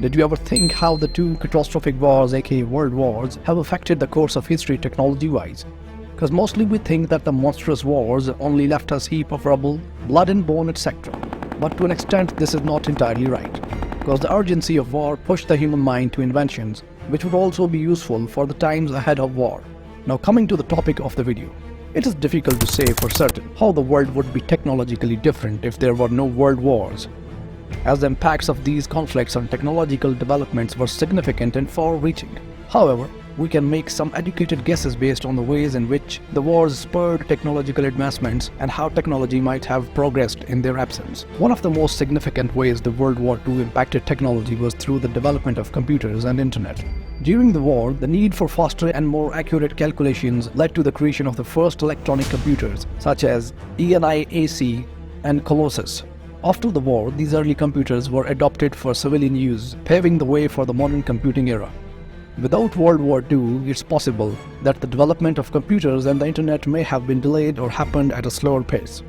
Did you ever think how the two catastrophic wars, aka world wars, have affected the course of history technology-wise? Because mostly we think that the monstrous wars only left us heap of rubble, blood and bone, etc. But to an extent this is not entirely right, because the urgency of war pushed the human mind to inventions which would also be useful for the times ahead of war. Now coming to the topic of the video. It is difficult to say for certain how the world would be technologically different if there were no world wars, as the impacts of these conflicts on technological developments were significant and far-reaching. However, we can make some educated guesses based on the ways in which the wars spurred technological advancements and how technology might have progressed in their absence. One of the most significant ways the World War II impacted technology was through the development of computers and internet. During the war, the need for faster and more accurate calculations led to the creation of the first electronic computers, such as ENIAC and Colossus. After the war, these early computers were adopted for civilian use, paving the way for the modern computing era. Without World War II, it's possible that the development of computers and the internet may have been delayed or happened at a slower pace.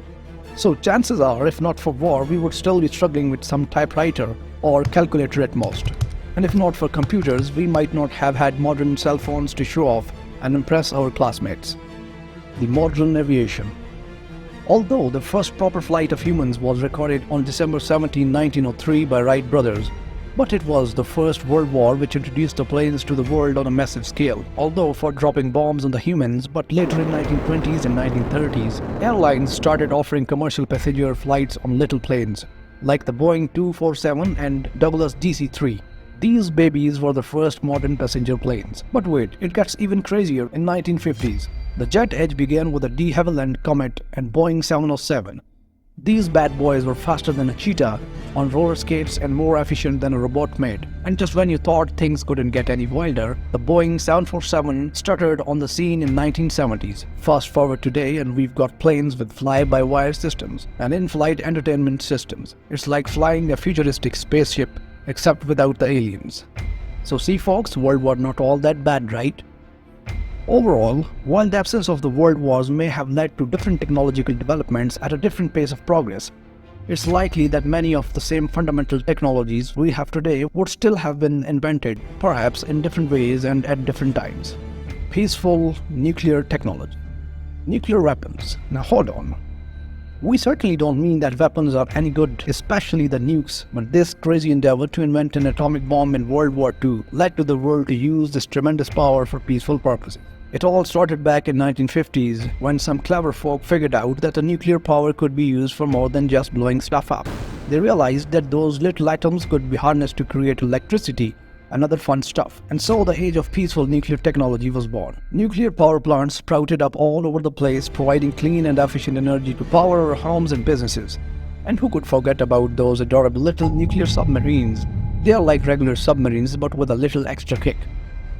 So chances are, if not for war, we would still be struggling with some typewriter or calculator at most. And if not for computers, we might not have had modern cell phones to show off and impress our classmates. The modern aviation. Although the first proper flight of humans was recorded on December 17, 1903 by Wright brothers, but it was the First World War which introduced the planes to the world on a massive scale, although for dropping bombs on the humans. But later in 1920s and 1930s, airlines started offering commercial passenger flights on little planes, like the Boeing 247 and DC-3. These babies were the first modern passenger planes. But wait, it gets even crazier. In 1950s, the jet age began with the de Havilland Comet and Boeing 707. These bad boys were faster than a cheetah on roller skates and more efficient than a robot made. And just when you thought things couldn't get any wilder, the Boeing 747 stuttered on the scene in 1970s. Fast forward today and we've got planes with fly-by-wire systems and in-flight entertainment systems. It's like flying a futuristic spaceship, except without the aliens. So see folks, world war not all that bad, right? Overall, while the absence of the world wars may have led to different technological developments at a different pace of progress, it's likely that many of the same fundamental technologies we have today would still have been invented, perhaps in different ways and at different times. Peaceful nuclear technology. Nuclear weapons. Now hold on. We certainly don't mean that weapons are any good, especially the nukes, but this crazy endeavor to invent an atomic bomb in World War II led to the world to use this tremendous power for peaceful purposes. It all started back in 1950s when some clever folk figured out that the nuclear power could be used for more than just blowing stuff up. They realized that those little atoms could be harnessed to create electricity and other fun stuff. And so the age of peaceful nuclear technology was born. Nuclear power plants sprouted up all over the place, providing clean and efficient energy to power our homes and businesses. And who could forget about those adorable little nuclear submarines? They are like regular submarines but with a little extra kick.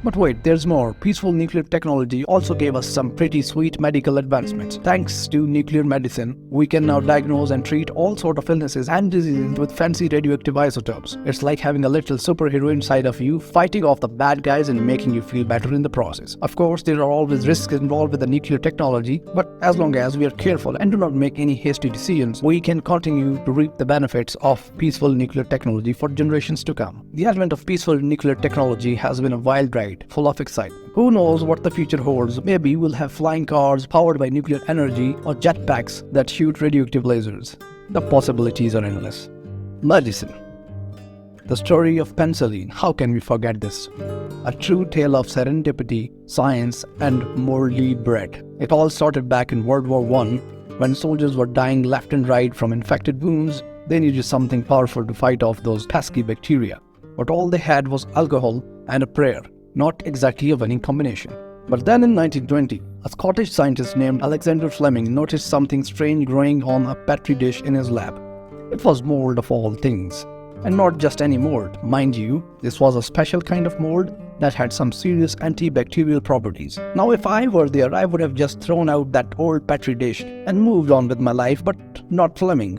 But wait, there's more. Peaceful nuclear technology also gave us some pretty sweet medical advancements. Thanks to nuclear medicine, we can now diagnose and treat all sorts of illnesses and diseases with fancy radioactive isotopes. It's like having a little superhero inside of you, fighting off the bad guys and making you feel better in the process. Of course, there are always risks involved with the nuclear technology, but as long as we are careful and do not make any hasty decisions, we can continue to reap the benefits of peaceful nuclear technology for generations to come. The advent of peaceful nuclear technology has been a wild ride, full of excitement. Who knows what the future holds? Maybe we'll have flying cars powered by nuclear energy or jetpacks that shoot radioactive lasers. The possibilities are endless. Medicine. The story of penicillin, how can we forget this? A true tale of serendipity, science, and morally bred. It all started back in World War I, when soldiers were dying left and right from infected wounds. They needed something powerful to fight off those pesky bacteria. But all they had was alcohol and a prayer. Not exactly a winning combination. But then in 1920, a Scottish scientist named Alexander Fleming noticed something strange growing on a petri dish in his lab. It was mold of all things. And not just any mold. Mind you, this was a special kind of mold that had some serious antibacterial properties. Now if I were there, I would have just thrown out that old petri dish and moved on with my life, but not Fleming.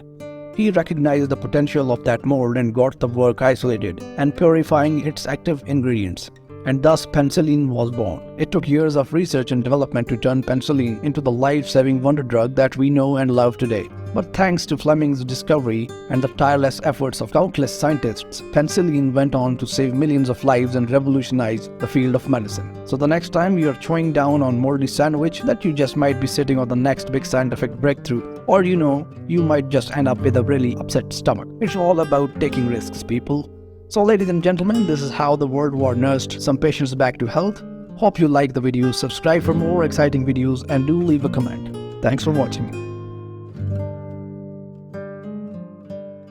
He recognized the potential of that mold and got the work isolated and purifying its active ingredients. and thus penicillin was born. It took years of research and development to turn penicillin into the life-saving wonder drug that we know and love today. But thanks to Fleming's discovery and the tireless efforts of countless scientists, penicillin went on to save millions of lives and revolutionize the field of medicine. So the next time you're chewing down on moldy sandwich, that you just might be sitting on the next big scientific breakthrough. Or you might just end up with a really upset stomach. It's all about taking risks, people. So ladies and gentlemen, this is how the World War nursed some patients back to health. Hope you like the video, subscribe for more exciting videos and do leave a comment. Thanks for watching.